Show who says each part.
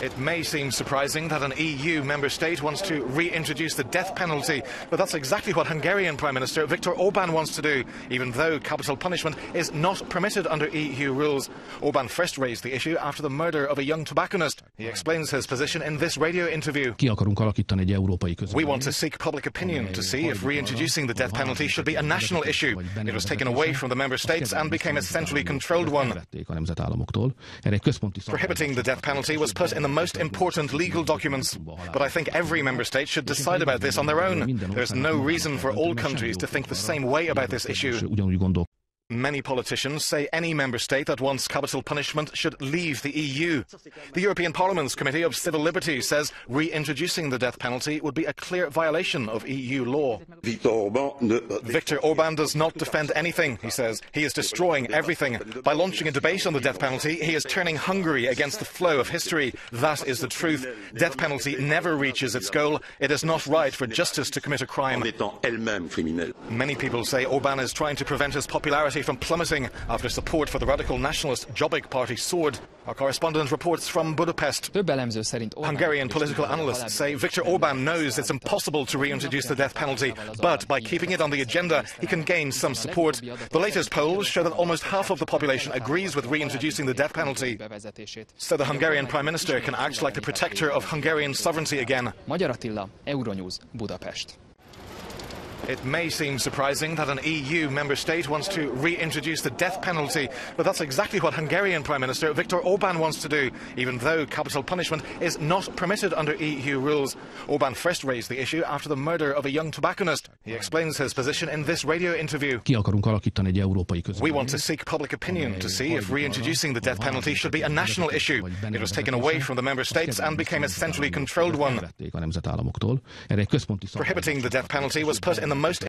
Speaker 1: It may seem surprising that an EU member state wants to reintroduce the death penalty, but that's exactly what Hungarian Prime Minister Viktor Orbán wants to do, even though capital punishment is not permitted under EU rules. Orbán first raised the issue after the murder of a young tobacconist. He explains his position in this radio interview. We want to seek public opinion to see if reintroducing the death penalty should be a national issue. It was taken away from the member states and became a centrally controlled one. Prohibiting the death penalty was put in the most important legal documents. But I think every member state should decide about this on their own. There's no reason for all countries to think the same way about this issue. Many politicians say any member state that wants capital punishment should leave the EU. The European Parliament's Committee of Civil Liberties says reintroducing the death penalty would be a clear violation of EU law. Viktor Orbán does not defend anything, he says. He is destroying everything. By launching a debate on the death penalty, he is turning Hungary against the flow of history. That is the truth. Death penalty never reaches its goal. It is not right for justice to commit a crime. Many people say Orbán is trying to prevent his popularity from plummeting after support for the radical nationalist Jobbik party soared. Our correspondent reports from Budapest. Hungarian political analysts say Viktor Orbán knows it's impossible to reintroduce the death penalty, but by keeping it on the agenda, he can gain some support. The latest polls show that almost half of the population agrees with reintroducing the death penalty. So the Hungarian Prime Minister can act like the protector of Hungarian sovereignty again.
Speaker 2: Magyar Attila, Euronews, Budapest.
Speaker 1: It may seem surprising that an EU member state wants to reintroduce the death penalty, but that's exactly what Hungarian Prime Minister Viktor Orbán wants to do, even though capital punishment is not permitted under EU rules. Orbán first raised the issue after the murder of a young tobacconist. He explains his position in this radio interview. We want to seek public opinion to see if reintroducing the death penalty should be a national issue. It was taken away from the member states and became a centrally controlled one. Prohibiting the death penalty was put in the most